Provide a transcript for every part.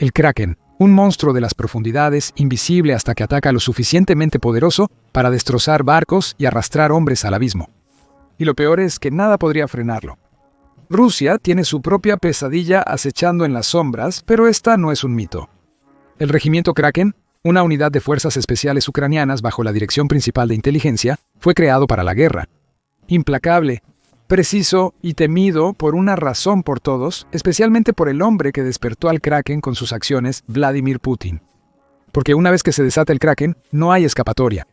El Kraken, un monstruo de las profundidades, invisible hasta que ataca lo suficientemente poderoso para destrozar barcos y arrastrar hombres al abismo. Y lo peor es que nada podría frenarlo. Rusia tiene su propia pesadilla acechando en las sombras, pero esta no es un mito. El Regimiento Kraken, una unidad de fuerzas especiales ucranianas bajo la Dirección Principal de Inteligencia, fue creado para la guerra. Implacable, preciso y temido por una razón por todos, especialmente por el hombre que despertó al Kraken con sus acciones, Vladimir Putin. Porque una vez que se desata el Kraken, no hay escapatoria.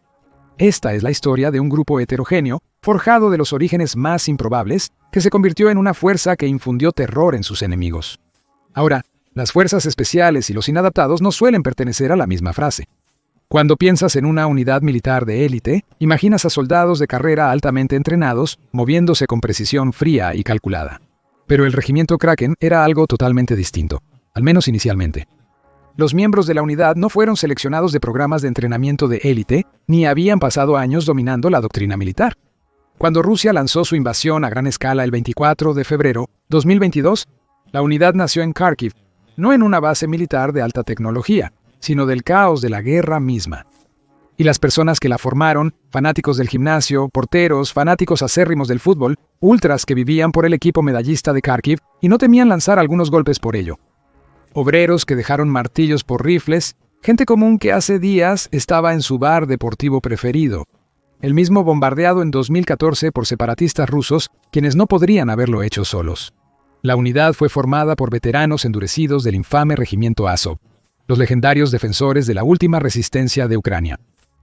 Esta es la historia de un grupo heterogéneo, forjado de los orígenes más improbables, que se convirtió en una fuerza que infundió terror en sus enemigos. Ahora, las fuerzas especiales y los inadaptados no suelen pertenecer a la misma frase. Cuando piensas en una unidad militar de élite, imaginas a soldados de carrera altamente entrenados, moviéndose con precisión fría y calculada. Pero el Regimiento Kraken era algo totalmente distinto, al menos inicialmente. Los miembros de la unidad no fueron seleccionados de programas de entrenamiento de élite, ni habían pasado años dominando la doctrina militar. Cuando Rusia lanzó su invasión a gran escala el 24 de febrero de 2022, la unidad nació en Kharkiv, no en una base militar de alta tecnología, sino del caos de la guerra misma. Y las personas que la formaron, fanáticos del gimnasio, porteros, fanáticos acérrimos del fútbol, ultras que vivían por el equipo medallista de Kharkiv y no temían lanzar algunos golpes por ello. Obreros que dejaron martillos por rifles, gente común que hace días estaba en su bar deportivo preferido, el mismo bombardeado en 2014 por separatistas rusos, quienes no podrían haberlo hecho solos. La unidad fue formada por veteranos endurecidos del infame regimiento Azov, los legendarios defensores de la última resistencia de Ucrania.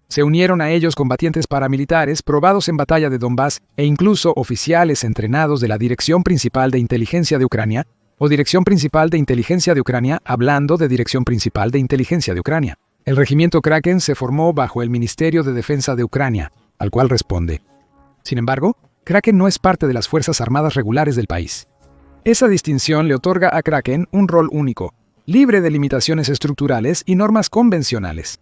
Se unieron a ellos combatientes paramilitares probados en batalla de Donbass e incluso oficiales entrenados de la Dirección Principal de Inteligencia de Ucrania, o Dirección Principal de Inteligencia de Ucrania, hablando de Dirección Principal de Inteligencia de Ucrania. El Regimiento Kraken se formó bajo el Ministerio de Defensa de Ucrania, al cual responde. Sin embargo, Kraken no es parte de las Fuerzas Armadas regulares del país. Esa distinción le otorga a Kraken un rol único, libre de limitaciones estructurales y normas convencionales.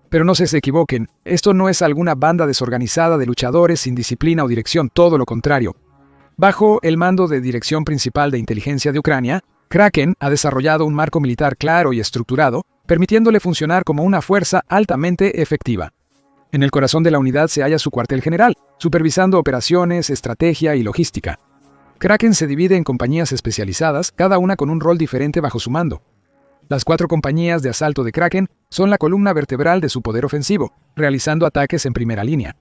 Pero no se equivoquen, esto no es alguna banda desorganizada de luchadores sin disciplina o dirección, todo lo contrario. Bajo el mando de Dirección Principal de Inteligencia de Ucrania, Kraken ha desarrollado un marco militar claro y estructurado, permitiéndole funcionar como una fuerza altamente efectiva. En el corazón de la unidad se halla su cuartel general, supervisando operaciones, estrategia y logística. Kraken se divide en compañías especializadas, cada una con un rol diferente bajo su mando. Las 4 compañías de asalto de Kraken son la columna vertebral de su poder ofensivo, realizando ataques en primera línea.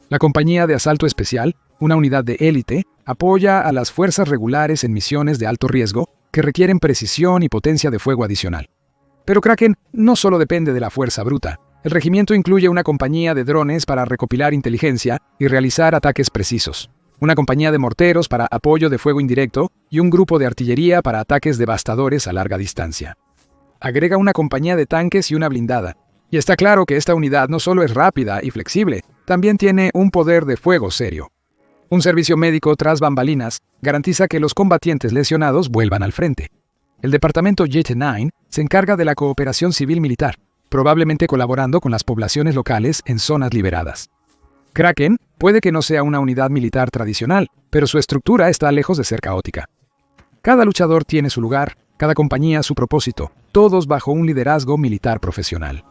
La compañía de asalto especial, una unidad de élite, apoya a las fuerzas regulares en misiones de alto riesgo que requieren precisión y potencia de fuego adicional. Pero Kraken no solo depende de la fuerza bruta. El regimiento incluye una compañía de drones para recopilar inteligencia y realizar ataques precisos, una compañía de morteros para apoyo de fuego indirecto y un grupo de artillería para ataques devastadores a larga distancia. Agrega una compañía de tanques y una blindada. Y está claro que esta unidad no solo es rápida y flexible, también tiene un poder de fuego serio. Un servicio médico tras bambalinas garantiza que los combatientes lesionados vuelvan al frente. El departamento JET-9 se encarga de la cooperación civil-militar, probablemente colaborando con las poblaciones locales en zonas liberadas. Kraken puede que no sea una unidad militar tradicional, pero su estructura está lejos de ser caótica. Cada luchador tiene su lugar, cada compañía su propósito, todos bajo un liderazgo militar profesional.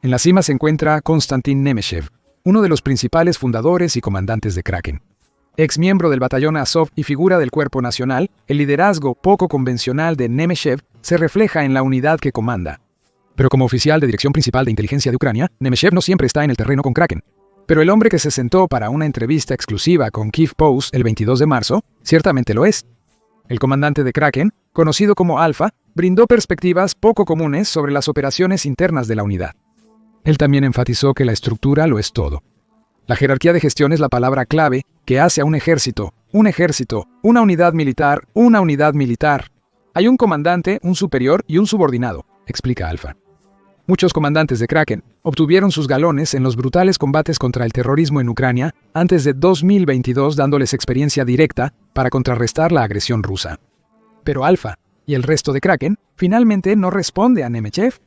En la cima se encuentra Konstantin Nemechev, uno de los principales fundadores y comandantes de Kraken. Ex miembro del batallón Azov y figura del Cuerpo Nacional, el liderazgo poco convencional de Nemechev se refleja en la unidad que comanda. Pero como oficial de Dirección Principal de Inteligencia de Ucrania, Nemechev no siempre está en el terreno con Kraken. Pero el hombre que se sentó para una entrevista exclusiva con Kiev Post el 22 de marzo, ciertamente lo es. El comandante de Kraken, conocido como Alpha, brindó perspectivas poco comunes sobre las operaciones internas de la unidad. Él también enfatizó que la estructura lo es todo. La jerarquía de gestión es la palabra clave que hace a un ejército, una unidad militar, una unidad militar. Hay un comandante, un superior y un subordinado, explica Alpha. Muchos comandantes de Kraken obtuvieron sus galones en los brutales combates contra el terrorismo en Ucrania antes de 2022, dándoles experiencia directa para contrarrestar la agresión rusa. Pero Alpha y el resto de Kraken finalmente no responde a Nemechev.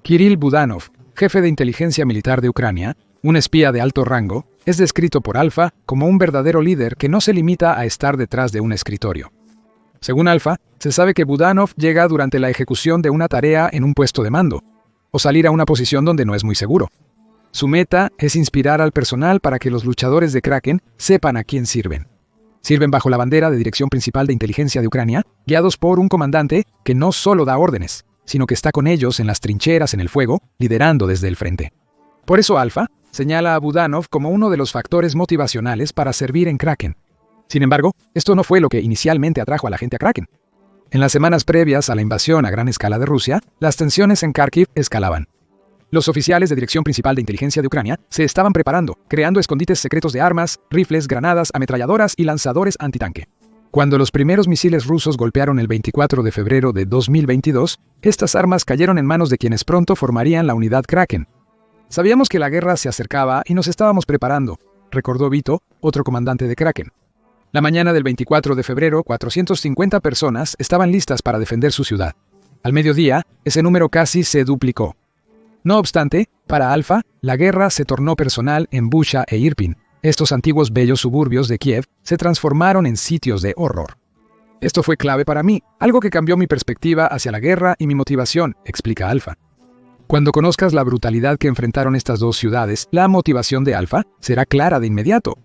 Kirill Budanov, jefe de inteligencia militar de Ucrania, un espía de alto rango, es descrito por Alpha como un verdadero líder que no se limita a estar detrás de un escritorio. Según Alfa, se sabe que Budanov llega durante la ejecución de una tarea en un puesto de mando, o salir a una posición donde no es muy seguro. Su meta es inspirar al personal para que los luchadores de Kraken sepan a quién sirven. Sirven bajo la bandera de Dirección Principal de Inteligencia de Ucrania, guiados por un comandante que no solo da órdenes, sino que está con ellos en las trincheras en el fuego, liderando desde el frente. Por eso Alfa señala a Budanov como uno de los factores motivacionales para servir en Kraken. Sin embargo, esto no fue lo que inicialmente atrajo a la gente a Kraken. En las semanas previas a la invasión a gran escala de Rusia, las tensiones en Kharkiv escalaban. Los oficiales de Dirección Principal de Inteligencia de Ucrania se estaban preparando, creando escondites secretos de armas, rifles, granadas, ametralladoras y lanzadores antitanque. Cuando los primeros misiles rusos golpearon el 24 de febrero de 2022, estas armas cayeron en manos de quienes pronto formarían la unidad Kraken. Sabíamos que la guerra se acercaba y nos estábamos preparando, recordó Vito, otro comandante de Kraken. La mañana del 24 de febrero, 450 personas estaban listas para defender su ciudad. Al mediodía, ese número casi se duplicó. No obstante, para Alfa, la guerra se tornó personal en Busha e Irpin. Estos antiguos bellos suburbios de Kiev se transformaron en sitios de horror. Esto fue clave para mí, algo que cambió mi perspectiva hacia la guerra y mi motivación, explica Alfa. Cuando conozcas la brutalidad que enfrentaron estas dos ciudades, la motivación de Alfa será clara de inmediato.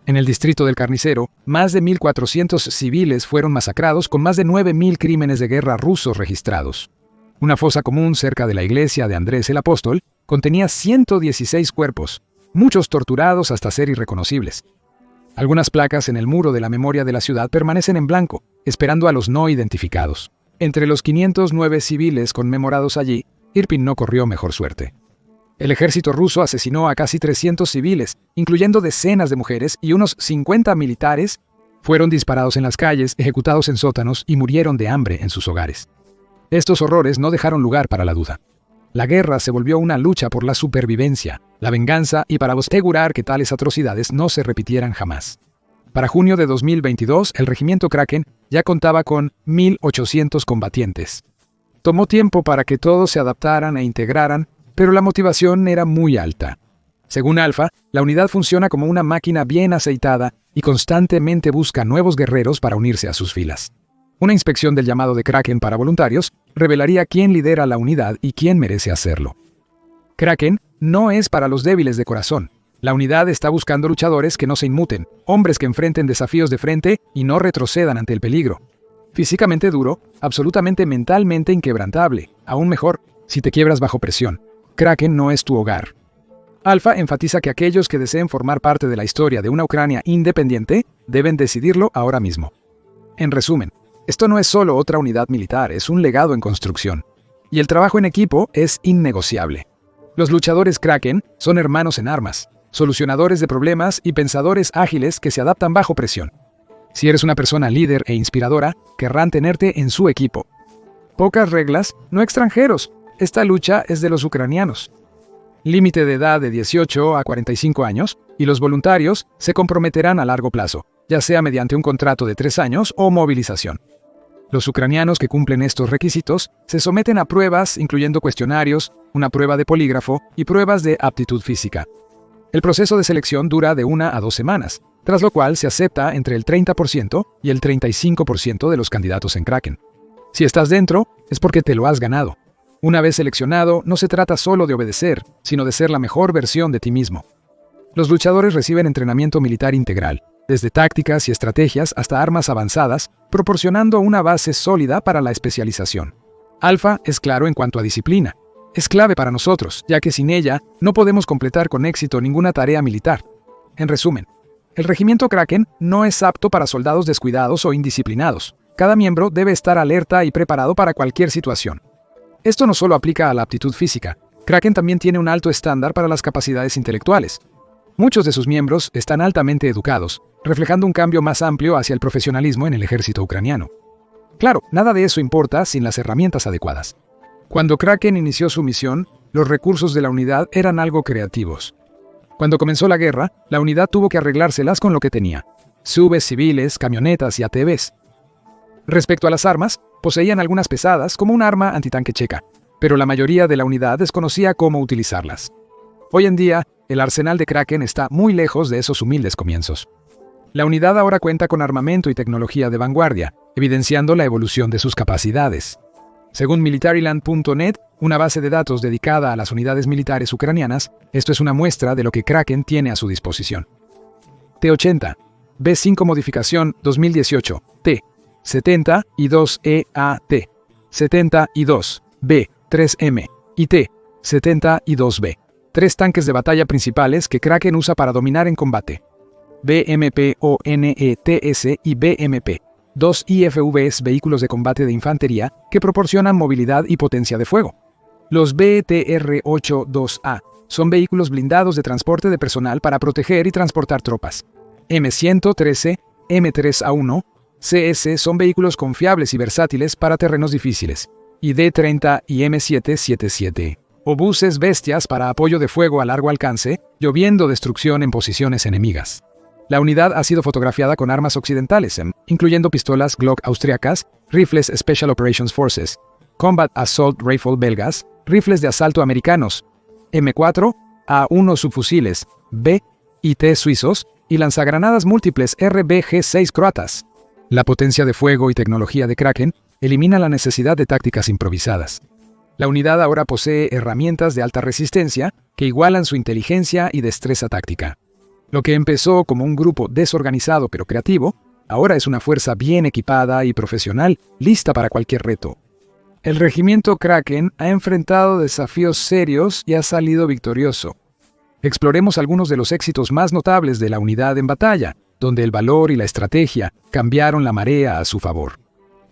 En el distrito del Carnicero, más de 1.400 civiles fueron masacrados con más de 9.000 crímenes de guerra rusos registrados. Una fosa común cerca de la iglesia de Andrés el Apóstol contenía 116 cuerpos, muchos torturados hasta ser irreconocibles. Algunas placas en el muro de la memoria de la ciudad permanecen en blanco, esperando a los no identificados. Entre los 509 civiles conmemorados allí, Irpin no corrió mejor suerte. El ejército ruso asesinó a casi 300 civiles, incluyendo decenas de mujeres, y unos 50 militares fueron disparados en las calles, ejecutados en sótanos y murieron de hambre en sus hogares. Estos horrores no dejaron lugar para la duda. La guerra se volvió una lucha por la supervivencia, la venganza y para asegurar que tales atrocidades no se repitieran jamás. Para junio de 2022, el regimiento Kraken ya contaba con 1.800 combatientes. Tomó tiempo para que todos se adaptaran e integraran, pero la motivación era muy alta. Según Alfa, la unidad funciona como una máquina bien aceitada y constantemente busca nuevos guerreros para unirse a sus filas. Una inspección del llamado de Kraken para voluntarios revelaría quién lidera la unidad y quién merece hacerlo. Kraken no es para los débiles de corazón. La unidad está buscando luchadores que no se inmuten, hombres que enfrenten desafíos de frente y no retrocedan ante el peligro. Físicamente duro, absolutamente mentalmente inquebrantable, aún mejor, si te quiebras bajo presión. Kraken no es tu hogar. Alfa enfatiza que aquellos que deseen formar parte de la historia de una Ucrania independiente deben decidirlo ahora mismo. En resumen, esto no es solo otra unidad militar, es un legado en construcción. Y el trabajo en equipo es innegociable. Los luchadores Kraken son hermanos en armas, solucionadores de problemas y pensadores ágiles que se adaptan bajo presión. Si eres una persona líder e inspiradora, querrán tenerte en su equipo. Pocas reglas, no extranjeros. Esta lucha es de los ucranianos. Límite de edad de 18 a 45 años, y los voluntarios se comprometerán a largo plazo, ya sea mediante un contrato de 3 años o movilización. Los ucranianos que cumplen estos requisitos se someten a pruebas, incluyendo cuestionarios, una prueba de polígrafo y pruebas de aptitud física. El proceso de selección dura de 1 a 2 semanas, tras lo cual se acepta entre el 30% y el 35% de los candidatos en Kraken. Si estás dentro, es porque te lo has ganado. Una vez seleccionado, no se trata solo de obedecer, sino de ser la mejor versión de ti mismo. Los luchadores reciben entrenamiento militar integral, desde tácticas y estrategias hasta armas avanzadas, proporcionando una base sólida para la especialización. Alfa es claro en cuanto a disciplina. Es clave para nosotros, ya que sin ella no podemos completar con éxito ninguna tarea militar. En resumen, el regimiento Kraken no es apto para soldados descuidados o indisciplinados. Cada miembro debe estar alerta y preparado para cualquier situación. Esto no solo aplica a la aptitud física. Kraken también tiene un alto estándar para las capacidades intelectuales. Muchos de sus miembros están altamente educados, reflejando un cambio más amplio hacia el profesionalismo en el ejército ucraniano. Claro, nada de eso importa sin las herramientas adecuadas. Cuando Kraken inició su misión, los recursos de la unidad eran algo creativos. Cuando comenzó la guerra, la unidad tuvo que arreglárselas con lo que tenía: subes civiles, camionetas y ATVs. Respecto a las armas, poseían algunas pesadas como un arma antitanque checa, pero la mayoría de la unidad desconocía cómo utilizarlas. Hoy en día, el arsenal de Kraken está muy lejos de esos humildes comienzos. La unidad ahora cuenta con armamento y tecnología de vanguardia, evidenciando la evolución de sus capacidades. Según Militaryland.net, una base de datos dedicada a las unidades militares ucranianas, esto es una muestra de lo que Kraken tiene a su disposición. T-80, B5 modificación 2018, T, 72EAT, 72B, 3M y T, 72B. 3 tanques de batalla principales que Kraken usa para dominar en combate. BMP-ONETS y BMP. 2 IFVs, vehículos de combate de infantería, que proporcionan movilidad y potencia de fuego. Los BTR-82A son vehículos blindados de transporte de personal para proteger y transportar tropas. M113, M3A1, CS son vehículos confiables y versátiles para terrenos difíciles. Y D30 y M777, obuses bestias para apoyo de fuego a largo alcance, lloviendo destrucción en posiciones enemigas. La unidad ha sido fotografiada con armas occidentales, incluyendo pistolas Glock austriacas, rifles Special Operations Forces, Combat Assault Rifle belgas, rifles de asalto americanos, M4, A1 subfusiles, B y T suizos, y lanzagranadas múltiples RBG-6 croatas. La potencia de fuego y tecnología de Kraken elimina la necesidad de tácticas improvisadas. La unidad ahora posee herramientas de alta resistencia que igualan su inteligencia y destreza táctica. Lo que empezó como un grupo desorganizado pero creativo, ahora es una fuerza bien equipada y profesional, lista para cualquier reto. El regimiento Kraken ha enfrentado desafíos serios y ha salido victorioso. Exploremos algunos de los éxitos más notables de la unidad en batalla, donde el valor y la estrategia cambiaron la marea a su favor.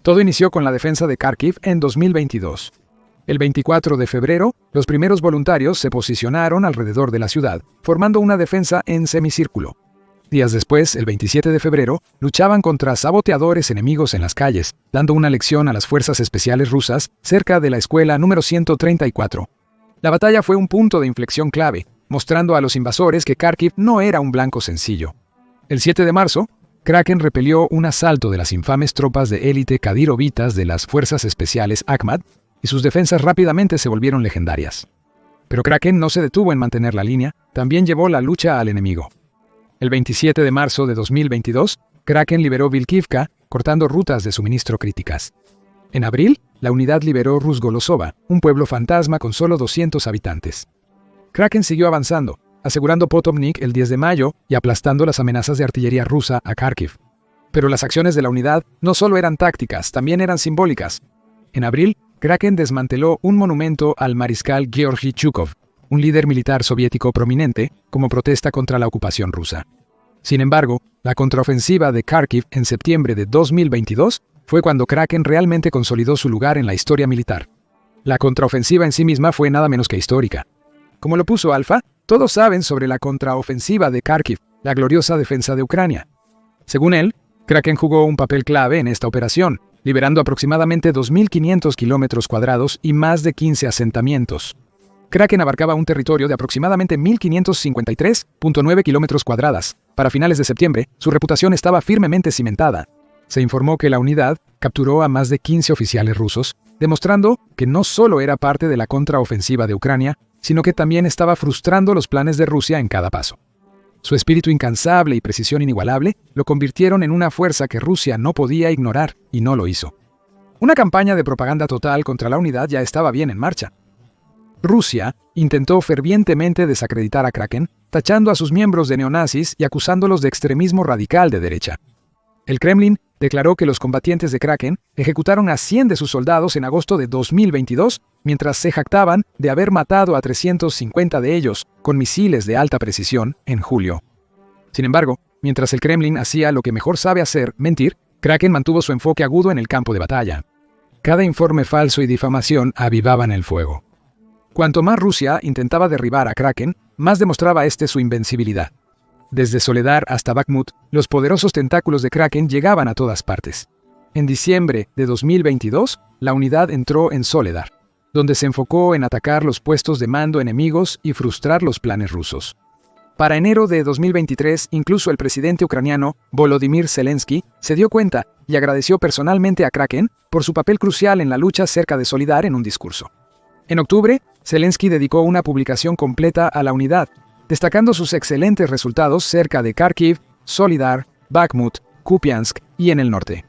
Todo inició con la defensa de Kharkiv en 2022. El 24 de febrero, los primeros voluntarios se posicionaron alrededor de la ciudad, formando una defensa en semicírculo. Días después, el 27 de febrero, luchaban contra saboteadores enemigos en las calles, dando una lección a las fuerzas especiales rusas cerca de la escuela número 134. La batalla fue un punto de inflexión clave, mostrando a los invasores que Kharkiv no era un blanco sencillo. El 7 de marzo, Kraken repelió un asalto de las infames tropas de élite kadirovitas de las fuerzas especiales Akhmat, y sus defensas rápidamente se volvieron legendarias. Pero Kraken no se detuvo en mantener la línea, también llevó la lucha al enemigo. El 27 de marzo de 2022, Kraken liberó Vilkivka, cortando rutas de suministro críticas. En abril, la unidad liberó Rusgolosova, un pueblo fantasma con solo 200 habitantes. Kraken siguió avanzando, asegurando Potomnik el 10 de mayo y aplastando las amenazas de artillería rusa a Kharkiv. Pero las acciones de la unidad no solo eran tácticas, también eran simbólicas. En abril, Kraken desmanteló un monumento al mariscal Georgy Chukov, un líder militar soviético prominente, como protesta contra la ocupación rusa. Sin embargo, la contraofensiva de Kharkiv en septiembre de 2022 fue cuando Kraken realmente consolidó su lugar en la historia militar. La contraofensiva en sí misma fue nada menos que histórica. Como lo puso Alfa, todos saben sobre la contraofensiva de Kharkiv, la gloriosa defensa de Ucrania. Según él, Kraken jugó un papel clave en esta operación, liberando aproximadamente 2.500 kilómetros cuadrados y más de 15 asentamientos. Kraken abarcaba un territorio de aproximadamente 1.553.9 kilómetros cuadrados. Para finales de septiembre, su reputación estaba firmemente cimentada. Se informó que la unidad capturó a más de 15 oficiales rusos, demostrando que no solo era parte de la contraofensiva de Ucrania, sino que también estaba frustrando los planes de Rusia en cada paso. Su espíritu incansable y precisión inigualable lo convirtieron en una fuerza que Rusia no podía ignorar, y no lo hizo. Una campaña de propaganda total contra la unidad ya estaba bien en marcha. Rusia intentó fervientemente desacreditar a Kraken, tachando a sus miembros de neonazis y acusándolos de extremismo radical de derecha. El Kremlin declaró que los combatientes de Kraken ejecutaron a 100 de sus soldados en agosto de 2022, mientras se jactaban de haber matado a 350 de ellos con misiles de alta precisión en julio. Sin embargo, mientras el Kremlin hacía lo que mejor sabe hacer, mentir, Kraken mantuvo su enfoque agudo en el campo de batalla. Cada informe falso y difamación avivaban el fuego. Cuanto más Rusia intentaba derribar a Kraken, más demostraba su invencibilidad. Desde Soledar hasta Bakhmut, los poderosos tentáculos de Kraken llegaban a todas partes. En diciembre de 2022, la unidad entró en Soledar, donde se enfocó en atacar los puestos de mando enemigos y frustrar los planes rusos. Para enero de 2023, incluso el presidente ucraniano Volodymyr Zelensky se dio cuenta y agradeció personalmente a Kraken por su papel crucial en la lucha cerca de Soledar en un discurso. En octubre, Zelensky dedicó una publicación completa a la unidad, destacando sus excelentes resultados cerca de Kharkiv, Soledar, Bakhmut, Kupiansk y en el norte.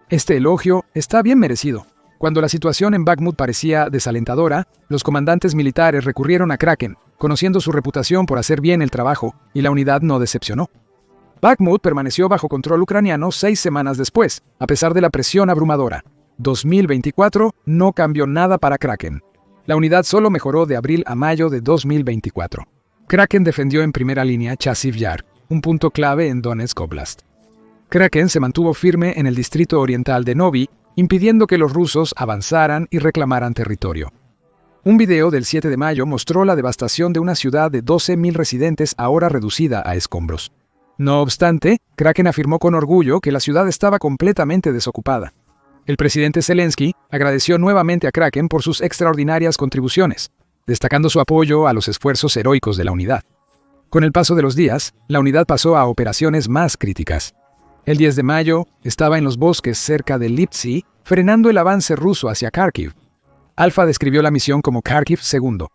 Este elogio está bien merecido. Cuando la situación en Bakhmut parecía desalentadora, los comandantes militares recurrieron a Kraken, conociendo su reputación por hacer bien el trabajo, y la unidad no decepcionó. Bakhmut permaneció bajo control ucraniano 6 semanas después, a pesar de la presión abrumadora. 2024 no cambió nada para Kraken. La unidad solo mejoró de abril a mayo de 2024. Kraken defendió en primera línea Chasiv Yar, un punto clave en Donetsk Oblast. Kraken se mantuvo firme en el distrito oriental de Novi, impidiendo que los rusos avanzaran y reclamaran territorio. Un video del 7 de mayo mostró la devastación de una ciudad de 12.000 residentes ahora reducida a escombros. No obstante, Kraken afirmó con orgullo que la ciudad estaba completamente desocupada. El presidente Zelensky agradeció nuevamente a Kraken por sus extraordinarias contribuciones, destacando su apoyo a los esfuerzos heroicos de la unidad. Con el paso de los días, la unidad pasó a operaciones más críticas. El 10 de mayo estaba en los bosques cerca de Lipsy, frenando el avance ruso hacia Kharkiv. Alfa describió la misión como Kharkiv II,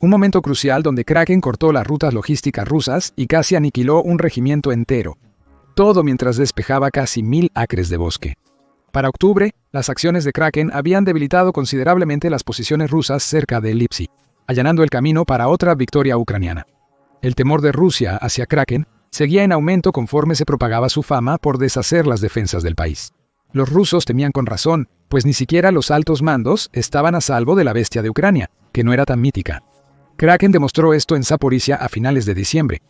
un momento crucial donde Kraken cortó las rutas logísticas rusas y casi aniquiló un regimiento entero. Todo mientras despejaba casi 1.000 acres de bosque. Para octubre, las acciones de Kraken habían debilitado considerablemente las posiciones rusas cerca de Lipsy, allanando el camino para otra victoria ucraniana. El temor de Rusia hacia Kraken seguía en aumento conforme se propagaba su fama por deshacer las defensas del país. Los rusos temían con razón, pues ni siquiera los altos mandos estaban a salvo de la bestia de Ucrania, que no era tan mítica. Kraken demostró esto en Zaporizhia a finales de diciembre.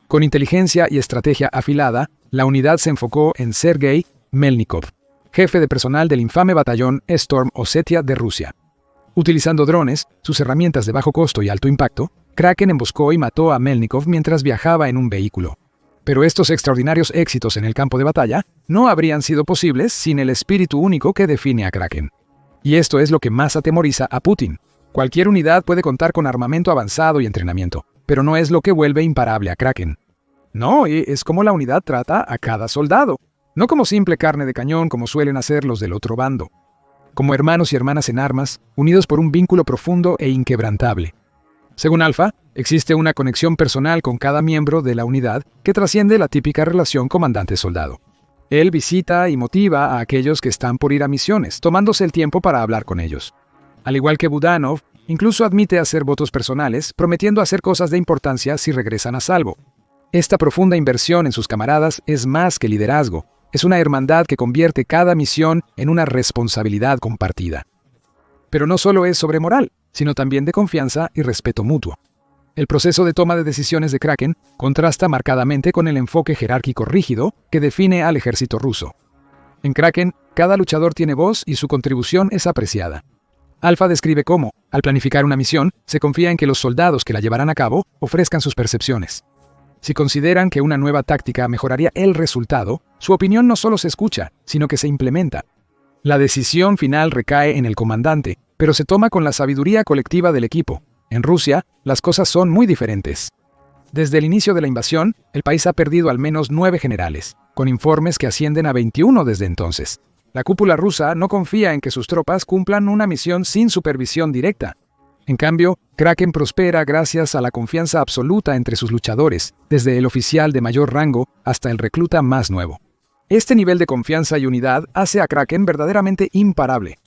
Con inteligencia y estrategia afilada, la unidad se enfocó en Sergei Melnikov, jefe de personal del infame batallón Storm Osetia de Rusia. Utilizando drones, sus herramientas de bajo costo y alto impacto, Kraken emboscó y mató a Melnikov mientras viajaba en un vehículo. Pero estos extraordinarios éxitos en el campo de batalla no habrían sido posibles sin el espíritu único que define a Kraken. Y esto es lo que más atemoriza a Putin. Cualquier unidad puede contar con armamento avanzado y entrenamiento, pero no es lo que vuelve imparable a Kraken. No, es como la unidad trata a cada soldado, no como simple carne de cañón como suelen hacer los del otro bando. Como hermanos y hermanas en armas, unidos por un vínculo profundo e inquebrantable. Según Alfa, existe una conexión personal con cada miembro de la unidad que trasciende la típica relación comandante-soldado. Él visita y motiva a aquellos que están por ir a misiones, tomándose el tiempo para hablar con ellos. Al igual que Budanov, incluso admite hacer votos personales, prometiendo hacer cosas de importancia si regresan a salvo. Esta profunda inversión en sus camaradas es más que liderazgo, es una hermandad que convierte cada misión en una responsabilidad compartida. Pero no solo es sobre moral, sino también de confianza y respeto mutuo. El proceso de toma de decisiones de Kraken contrasta marcadamente con el enfoque jerárquico rígido que define al ejército ruso. En Kraken, cada luchador tiene voz y su contribución es apreciada. Alfa describe cómo, al planificar una misión, se confía en que los soldados que la llevarán a cabo ofrezcan sus percepciones. Si consideran que una nueva táctica mejoraría el resultado, su opinión no solo se escucha, sino que se implementa. La decisión final recae en el comandante, pero se toma con la sabiduría colectiva del equipo. En Rusia, las cosas son muy diferentes. Desde el inicio de la invasión, el país ha perdido al menos 9 generales, con informes que ascienden a 21 desde entonces. La cúpula rusa no confía en que sus tropas cumplan una misión sin supervisión directa. En cambio, Kraken prospera gracias a la confianza absoluta entre sus luchadores, desde el oficial de mayor rango hasta el recluta más nuevo. Este nivel de confianza y unidad hace a Kraken verdaderamente imparable.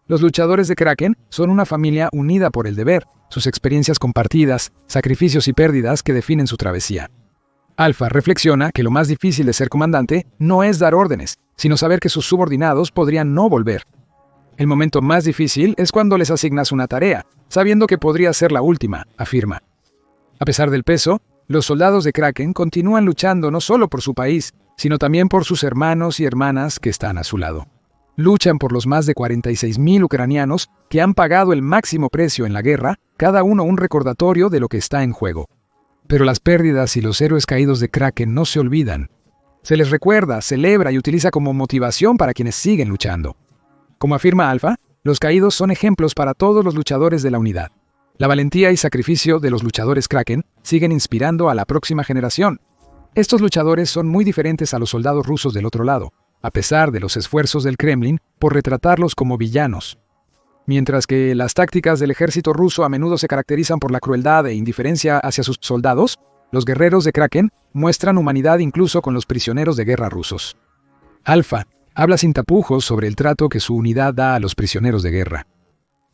Los luchadores de Kraken son una familia unida por el deber, sus experiencias compartidas, sacrificios y pérdidas que definen su travesía. Alfa reflexiona que lo más difícil de ser comandante no es dar órdenes, sino saber que sus subordinados podrían no volver. El momento más difícil es cuando les asignas una tarea, sabiendo que podría ser la última, afirma. A pesar del peso, los soldados de Kraken continúan luchando no solo por su país, sino también por sus hermanos y hermanas que están a su lado. Luchan por los más de 46.000 ucranianos que han pagado el máximo precio en la guerra, cada uno un recordatorio de lo que está en juego. Pero las pérdidas y los héroes caídos de Kraken no se olvidan. Se les recuerda, celebra y utiliza como motivación para quienes siguen luchando. Como afirma Alfa, los caídos son ejemplos para todos los luchadores de la unidad. La valentía y sacrificio de los luchadores Kraken siguen inspirando a la próxima generación. Estos luchadores son muy diferentes a los soldados rusos del otro lado, a pesar de los esfuerzos del Kremlin por retratarlos como villanos. Mientras que las tácticas del ejército ruso a menudo se caracterizan por la crueldad e indiferencia hacia sus soldados, los guerreros de Kraken muestran humanidad incluso con los prisioneros de guerra rusos. Alfa Habla sin tapujos sobre el trato que su unidad da a los prisioneros de guerra.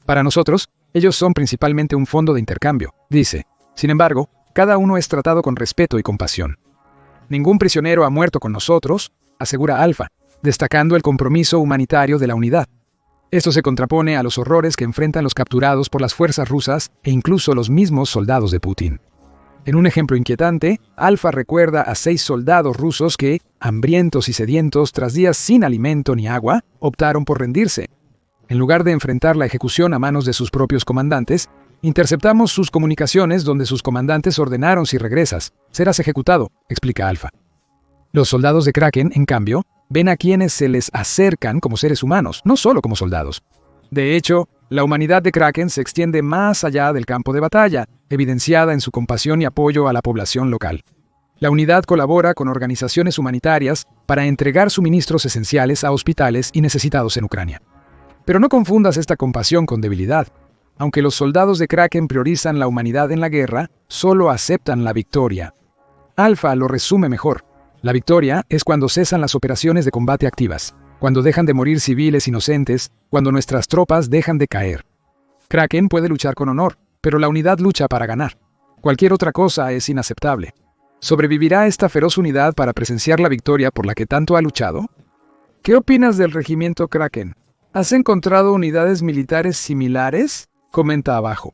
Para nosotros, ellos son principalmente un fondo de intercambio, dice. Sin embargo, cada uno es tratado con respeto y compasión. Ningún prisionero ha muerto con nosotros, asegura Alfa, destacando el compromiso humanitario de la unidad. Esto se contrapone a los horrores que enfrentan los capturados por las fuerzas rusas e incluso los mismos soldados de Putin. En un ejemplo inquietante, Alfa recuerda a 6 soldados rusos que, hambrientos y sedientos tras días sin alimento ni agua, optaron por rendirse. En lugar de enfrentar la ejecución a manos de sus propios comandantes, interceptamos sus comunicaciones donde sus comandantes ordenaron: si regresas, serás ejecutado, explica Alfa. Los soldados de Kraken, en cambio, ven a quienes se les acercan como seres humanos, no solo como soldados. De hecho, la humanidad de Kraken se extiende más allá del campo de batalla, evidenciada en su compasión y apoyo a la población local. La unidad colabora con organizaciones humanitarias para entregar suministros esenciales a hospitales y necesitados en Ucrania. Pero no confundas esta compasión con debilidad. Aunque los soldados de Kraken priorizan la humanidad en la guerra, solo aceptan la victoria. Alfa lo resume mejor. La victoria es cuando cesan las operaciones de combate activas, cuando dejan de morir civiles inocentes, cuando nuestras tropas dejan de caer. Kraken puede luchar con honor, pero la unidad lucha para ganar. Cualquier otra cosa es inaceptable. ¿Sobrevivirá esta feroz unidad para presenciar la victoria por la que tanto ha luchado? ¿Qué opinas del regimiento Kraken? ¿Has encontrado unidades militares similares? Comenta abajo.